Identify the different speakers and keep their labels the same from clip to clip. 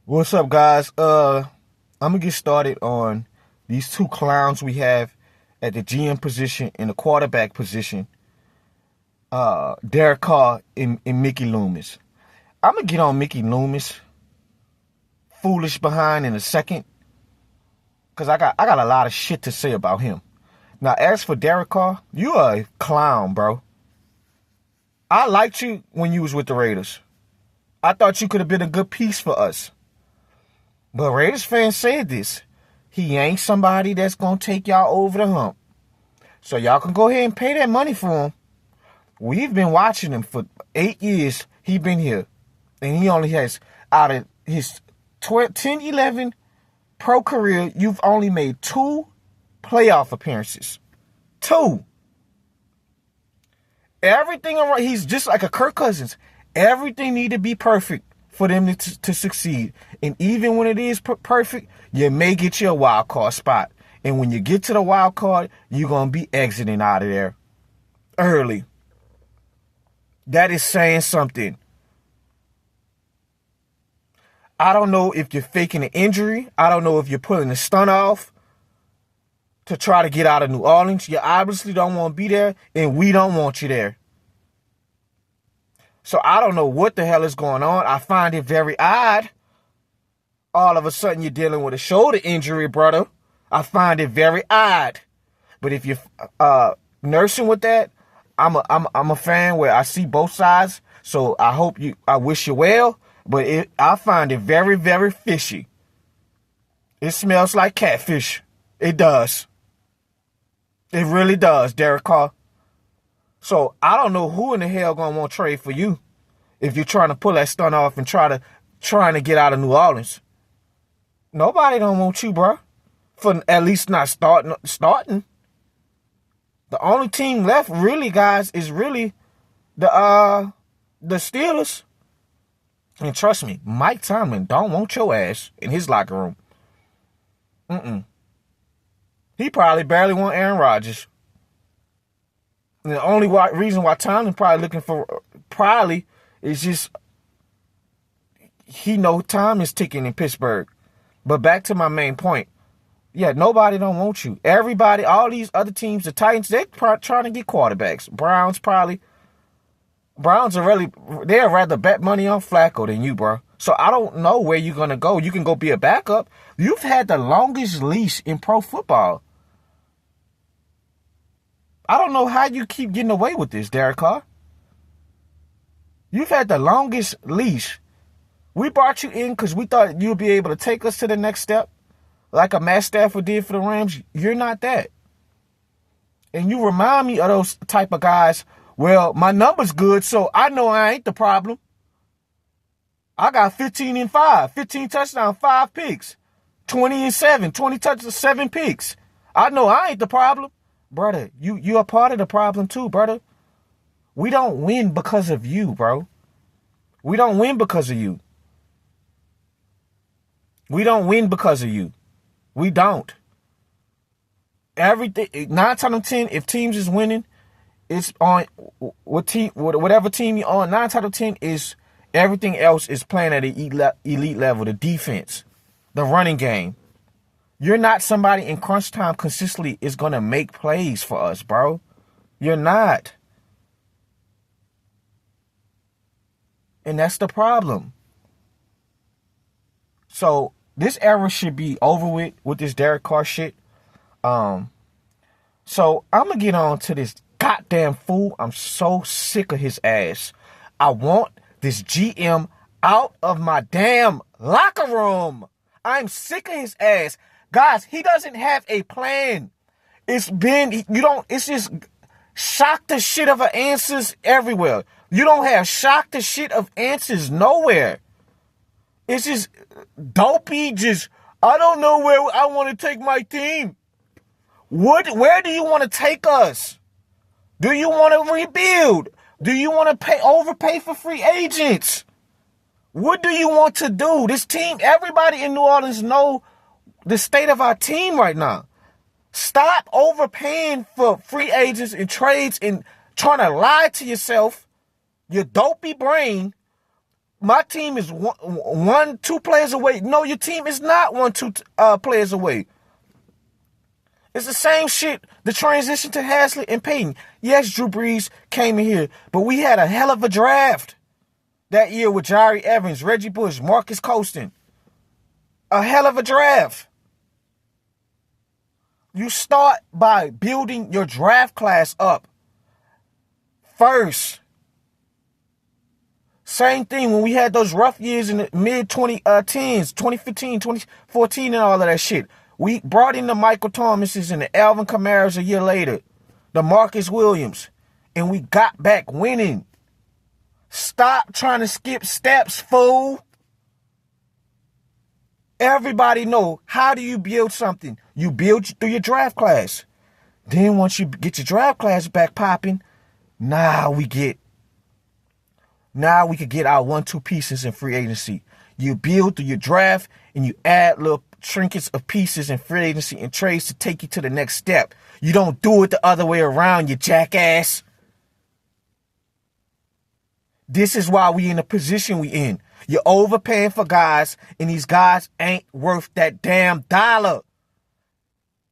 Speaker 1: What's up, guys? I'm gonna get started on these two clowns we have at the GM position and the quarterback position. Derek Carr and Mickey Loomis. I'm gonna get on Mickey Loomis, foolish behind in a second, cause I got a lot of shit to say about him. Now, as for Derek Carr, you are a clown, bro. I liked you when you was with the Raiders. I thought you could have been a good piece for us. But Raiders fans said this. He ain't somebody that's going to take y'all over the hump. So y'all can go ahead and pay that money for him. We've been watching him for 8 years. He been here. And he only has, out of his 10, 11 pro career, you've only made 2 playoff appearances. 2. Everything around, he's just like a Kirk Cousins. Everything need to be perfect for them to succeed. And even when it is perfect, you may get your wild card spot. And when you get to the wild card, you're going to be exiting out of there early. That is saying something. I don't know if you're faking an injury. I don't know if you're pulling the stunt off to try to get out of New Orleans. You obviously don't want to be there, and we don't want you there. So I don't know what the hell is going on. I find it very odd. All of a sudden you're dealing with a shoulder injury, brother. I find it very odd. But if you're nursing with that, I'm a fan where I see both sides. So I wish you well. But I find it very, very fishy. It smells like catfish. It does. It really does, Derek Carr. So I don't know who in the hell gonna want to trade for you if you're trying to pull that stunt off and trying to get out of New Orleans. Nobody don't want you, bro. For at least not starting. The only team left, really, guys, is really the Steelers. And trust me, Mike Tomlin don't want your ass in his locker room. He probably barely want Aaron Rodgers. And the only reason why Tomlin probably is just he know time is ticking in Pittsburgh. But back to my main point. Yeah, nobody don't want you. Everybody, all these other teams, the Titans, they're trying to get quarterbacks. Browns they'd rather bet money on Flacco than you, bro. So I don't know where you're going to go. You can go be a backup. You've had the longest leash in pro football. I don't know how you keep getting away with this, Derek Carr. You've had the longest leash. We brought you in because we thought you'd be able to take us to the next step, like a Matt Stafford did for the Rams. You're not that. And you remind me of those type of guys. Well, my number's good, so I know I ain't the problem. I got 15 and 5, 15 touchdowns, 5 picks, 20 and 7, 20 touchdowns, 7 picks. I know I ain't the problem. Brother, you are part of the problem too, brother. We don't win because of you, bro. We don't win because of you. We don't win because of you. We don't. Everything 9 times out of 10, if teams is winning, it's on whatever team you're on. 9 times out of 10 is everything else is playing at an elite level. The defense, the running game. You're not somebody in crunch time consistently is gonna make plays for us, bro. You're not. And that's the problem. So this era should be over with this Derek Carr shit. So I'm gonna get on to this goddamn fool. I'm so sick of his ass. I want this GM out of my damn locker room. I'm sick of his ass. Guys, he doesn't have a plan. It's just shock the shit of answers everywhere. You don't have shock the shit of answers nowhere. It's just dopey, I don't know where I want to take my team. Where do you want to take us? Do you want to rebuild? Do you want to overpay for free agents? What do you want to do? This team, everybody in New Orleans know the state of our team right now. Stop overpaying for free agents and trades and trying to lie to yourself, your dopey brain. My team is one, 2 players away. No, your team is not 1, 2 players away. It's the same shit. The transition to Haslett and Payton. Yes, Drew Brees came in here, but we had a hell of a draft that year with Jari Evans, Reggie Bush, Marcus Colston. A hell of a draft. You start by building your draft class up first. Same thing when we had those rough years in the mid-2010s, 2015, 2014, and all of that shit. We brought in the Michael Thomases and the Alvin Kamaras a year later, the Marcus Williams, and we got back winning. Stop trying to skip steps, fool. Everybody know, how do you build something? You build through your draft class. Then once you get your draft class back popping, now we could get our 1-2 pieces in free agency. You build through your draft and you add little trinkets of pieces in free agency and trades to take you to the next step. You don't do it the other way around, you jackass. This is why we in the position we in. You're overpaying for guys, and these guys ain't worth that damn dollar.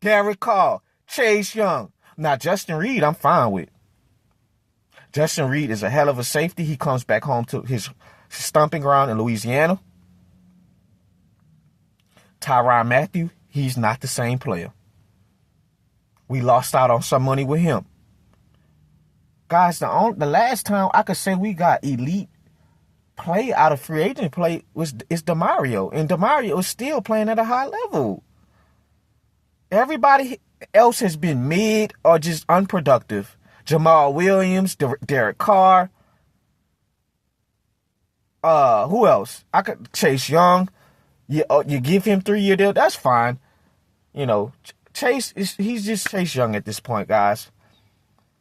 Speaker 1: Derek Carr, Chase Young. Now, Justin Reed, I'm fine with. Justin Reed is a hell of a safety. He comes back home to his stomping ground in Louisiana. Tyrann Mathieu, he's not the same player. We lost out on some money with him. Guys, the last time I could say we got elite play out of free agent play is DeMario. And DeMario is still playing at a high level. Everybody else has been mid or just unproductive. Jamal Williams, Derek Carr. Who else? I could Chase Young. You give him 3-year deal, that's fine. You know, he's just Chase Young at this point, guys.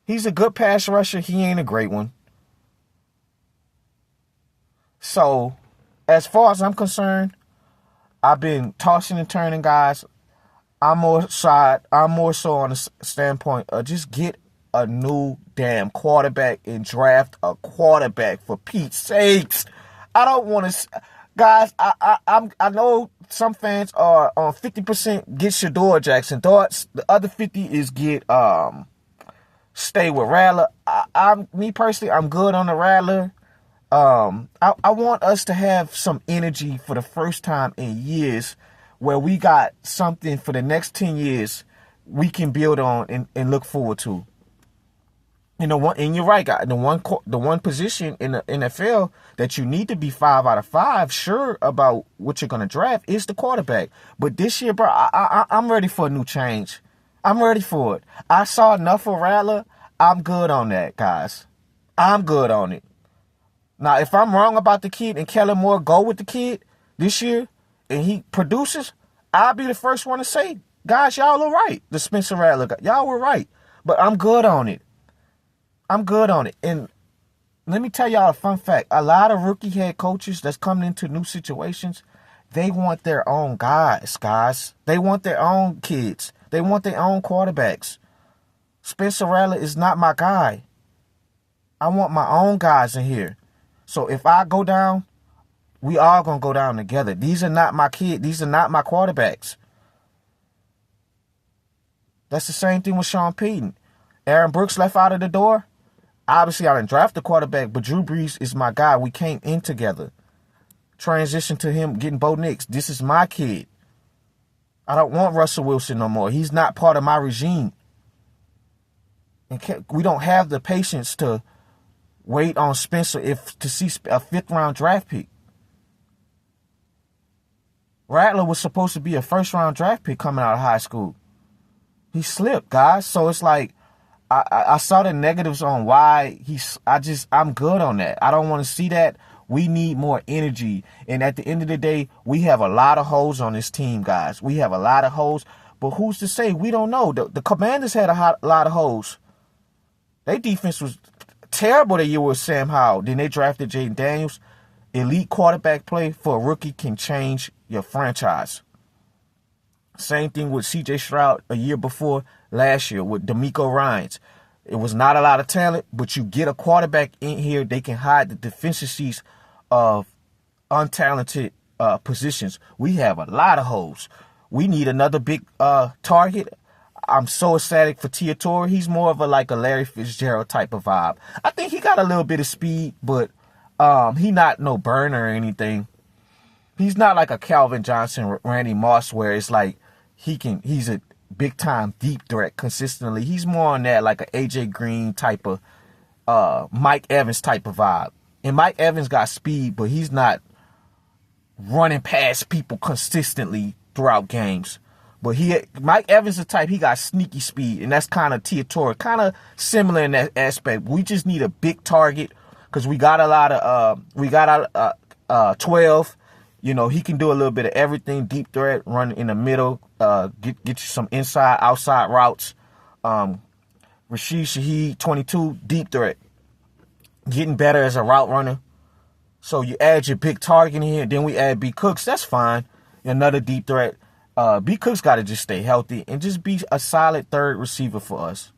Speaker 1: He's a good pass rusher. He ain't a great one. So, as far as I'm concerned, I've been tossing and turning, guys. I'm more so on the standpoint of just get a new damn quarterback and draft a quarterback, for Pete's sakes. I don't want to, guys. I know some fans are on 50% get Shador Jackson. Thoughts. The other 50 is get stay with Rattler. Me personally, I'm good on the Rattler. I want us to have some energy for the first time in years, where we got something for the next 10 years we can build on and look forward to. And you're right, guys. The one position in the NFL that you need to be 5 out of 5 sure about what you're gonna draft is the quarterback. But this year, bro, I'm ready for a new change. I'm ready for it. I saw enough of Rattler. I'm good on that, guys. I'm good on it. Now, if I'm wrong about the kid and Kellen Moore go with the kid this year and he produces, I'll be the first one to say, guys, y'all are right. The Spencer Rattler guy, y'all were right. But I'm good on it. I'm good on it. And let me tell y'all a fun fact. A lot of rookie head coaches that's coming into new situations, they want their own guys. They want their own kids. They want their own quarterbacks. Spencer Rattler is not my guy. I want my own guys in here. So if I go down, we all going to go down together. These are not my kids. These are not my quarterbacks. That's the same thing with Sean Payton. Aaron Brooks left out of the door. Obviously, I didn't draft the quarterback, but Drew Brees is my guy. We came in together. Transition to him getting Bo Nix. This is my kid. I don't want Russell Wilson no more. He's not part of my regime. And we don't have the patience to wait on Spencer to see a 5th-round draft pick. Rattler was supposed to be a 1st-round draft pick coming out of high school. He slipped, guys. So it's like, I saw the negatives on why I'm good on that. I don't want to see that. We need more energy. And at the end of the day, we have a lot of holes on this team, guys. We have a lot of holes. But who's to say? We don't know. The Commanders had a lot of holes. Their defense was terrible that year with Sam Howell. Then they drafted Jaden Daniels. Elite quarterback play for a rookie can change your franchise. Same thing with C.J. Stroud a year before last year with D'Amico Ryans. It was not a lot of talent, but you get a quarterback in here, they can hide the deficiencies of untalented positions. We have a lot of holes. We need another big target. I'm so ecstatic for Teodoro. He's more of like a Larry Fitzgerald type of vibe. I think he got a little bit of speed, but he not no burner or anything. He's not like a Calvin Johnson, Randy Moss, where it's like he's a big time deep threat consistently. He's more on that like a AJ Green type of Mike Evans type of vibe. And Mike Evans got speed, but he's not running past people consistently throughout games. But Mike Evans is the type, he got sneaky speed, and that's kind of Teodoro, kind of similar in that aspect. We just need a big target because we got a lot of 12. You know, he can do a little bit of everything, deep threat, run in the middle, get you some inside, outside routes. Rashid Shaheed, 22, deep threat, getting better as a route runner. So you add your big target in here, then we add B. Cooks. That's fine. Another deep threat. B. Cooks got to just stay healthy and just be a solid third receiver for us.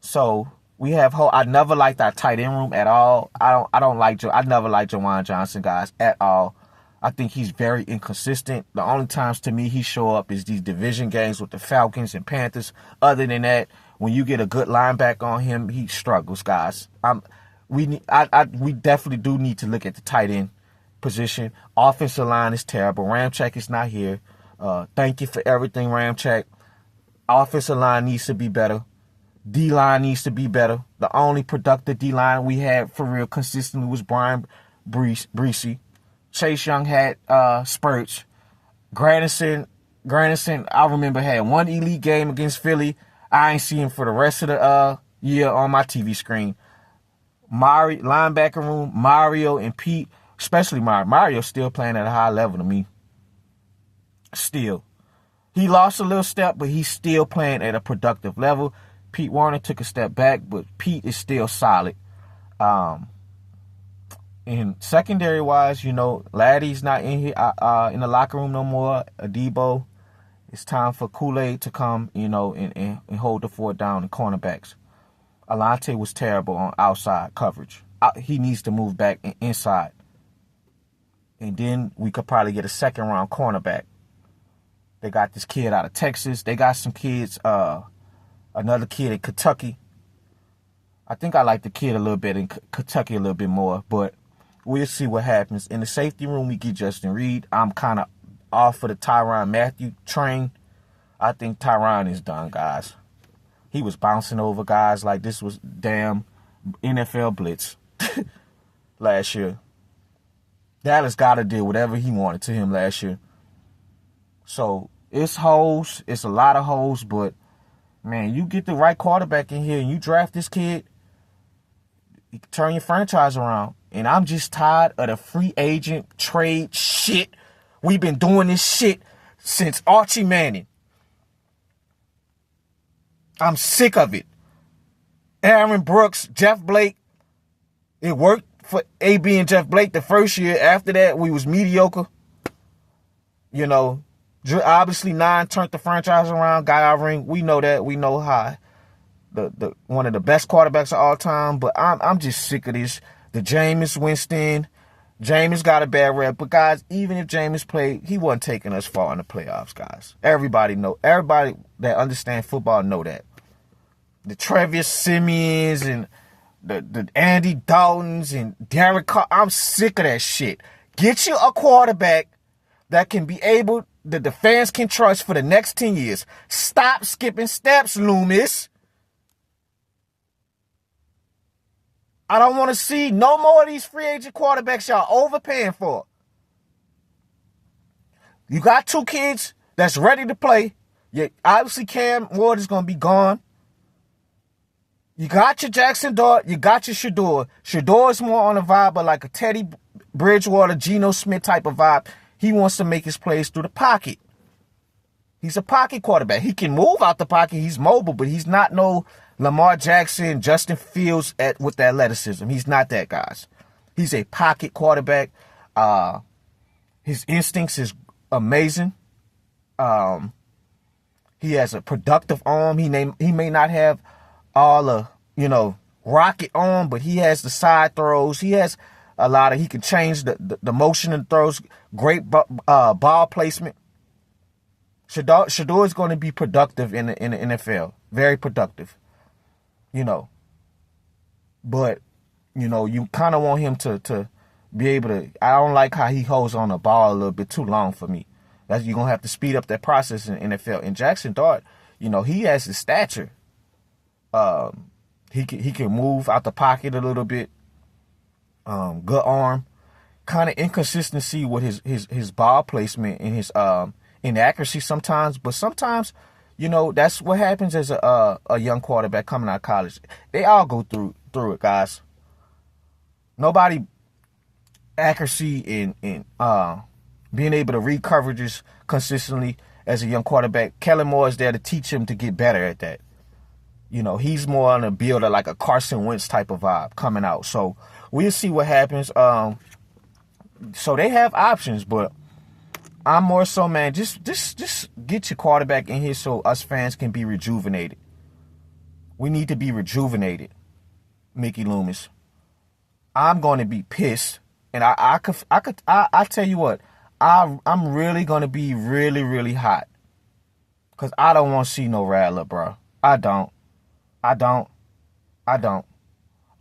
Speaker 1: So we have I never liked our tight end room at all. I never liked Jawan Johnson, guys, at all. I think he's very inconsistent. The only times to me he show up is these division games with the Falcons and Panthers. Other than that, when you get a good linebacker on him, he struggles, guys. We definitely do need to look at the tight end position. Offensive line is terrible. Ramczyk is not here. Thank you for everything, Ramczyk. Offensive line needs to be better. D-line needs to be better. The only productive D-line we had for real consistently was Brian Breesy. Chase Young had spurts. Granderson, I remember, had one elite game against Philly. I ain't see him for the rest of the year on my TV screen. Linebacker room, Mario and Pete, especially Mario. Mario's still playing at a high level to me. Still. He lost a little step, but he's still playing at a productive level. Pete Warner took a step back, but Pete is still solid. And secondary-wise, you know, Laddie's not in here in the locker room no more. Adebo. It's time for Kool-Aid to come, you know, and hold the fort down in cornerbacks. Alante was terrible on outside coverage. He needs to move back inside. And then we could probably get a second-round cornerback. They got this kid out of Texas. They got some kids, another kid in Kentucky. I think I like the kid a little bit in Kentucky a little bit more, but we'll see what happens. In the safety room, we get Justin Reed. I'm kind of off for the Tyrann Mathieu train. I think Tyrann is done, guys. He was bouncing over guys like this was damn NFL blitz last year. Dallas got to do whatever he wanted to him last year. So it's holes. It's a lot of holes, but, man, you get the right quarterback in here and you draft this kid, you can turn your franchise around. And I'm just tired of the free agent trade shit. We've been doing this shit since Archie Manning. I'm sick of it. Aaron Brooks, Jeff Blake. It worked for AB and Jeff Blake the first year. After that, we was mediocre. You know, obviously 9 turned the franchise around, got our ring. We know that. We know how the one of the best quarterbacks of all time. But I'm just sick of this. The Jameis Winston. Jameis got a bad rep. But, guys, even if Jameis played, he wasn't taking us far in the playoffs, guys. Everybody that understands football know that. The Travis Simeons and the Andy Daltons and Derek Carr. I'm sick of that shit. Get you a quarterback that can be able, that the fans can trust for the next 10 years. Stop skipping steps, Loomis. I don't want to see no more of these free agent quarterbacks y'all overpaying for. You got 2 kids that's ready to play. Obviously, Cam Ward is going to be gone. You got your Jackson Dart. You got your Shador. Shador is more on a vibe of like a Teddy Bridgewater, Geno Smith type of vibe. He wants to make his plays through the pocket. He's a pocket quarterback. He can move out the pocket. He's mobile, but he's not no Lamar Jackson, Justin Fields with the athleticism. He's not that, guys. He's a pocket quarterback. His instincts is amazing. He has a productive arm. He may not have all the, rocket arm, but he has the side throws. He has he can change the motion and throws. Great ball placement. Shador is going to be productive in the NFL. Very productive. But, you kind of want him to be able to. I don't like how he holds on the ball a little bit too long for me. You're going to have to speed up that process in NFL. And Jackson Dart, he has the stature. He can move out the pocket a little bit. Good arm. Kind of inconsistency with his ball placement and his inaccuracy sometimes. But sometimes, that's what happens as a young quarterback coming out of college. They all go through it, guys. Nobody accuracy and being able to read coverages consistently as a young quarterback. Kellen Moore is there to teach him to get better at that. He's more on a builder, like a Carson Wentz type of vibe coming out. So we'll see what happens. So they have options, but I'm more so, man, just get your quarterback in here so us fans can be rejuvenated. We need to be rejuvenated, Mickey Loomis. I'm going to be pissed, and I tell you what, I'm really going to be really, really hot, because I don't want to see no Rattler, bro. I don't. I'd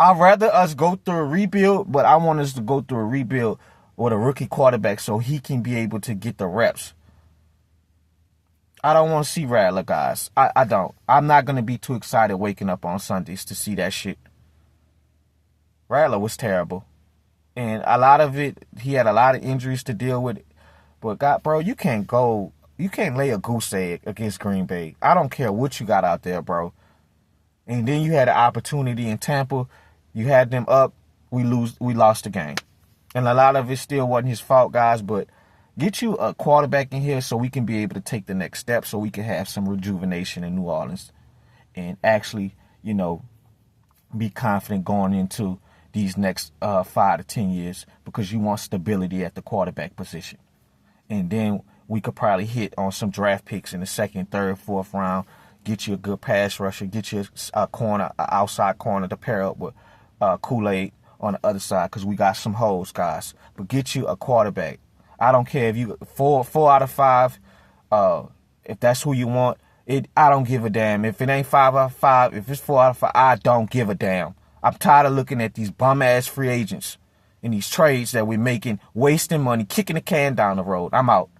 Speaker 1: rather us go through a rebuild, but I want us to go through a rebuild with a rookie quarterback so he can be able to get the reps. I don't want to see Rattler, guys. I don't. I'm not going to be too excited waking up on Sundays to see that shit. Rattler was terrible. And a lot of it, he had a lot of injuries to deal with. But, God, bro, you can't lay a goose egg against Green Bay. I don't care what you got out there, bro. And then you had an opportunity in Tampa. You had them up. We lost the game. And a lot of it still wasn't his fault, guys. But get you a quarterback in here so we can be able to take the next step, so we can have some rejuvenation in New Orleans and actually, be confident going into these next 5 to 10 years, because you want stability at the quarterback position. And then we could probably hit on some draft picks in the 2nd, 3rd, 4th round, get you a good pass rusher, get you a corner, an outside corner to pair up with Kool-Aid on the other side, because we got some holes, guys. But get you a quarterback. I don't care if you 4 out of 5, if that's who you want. I don't give a damn. If it ain't 5 out of 5, if it's 4 out of 5, I don't give a damn. I'm tired of looking at these bum-ass free agents and these trades that we're making, wasting money, kicking the can down the road. I'm out.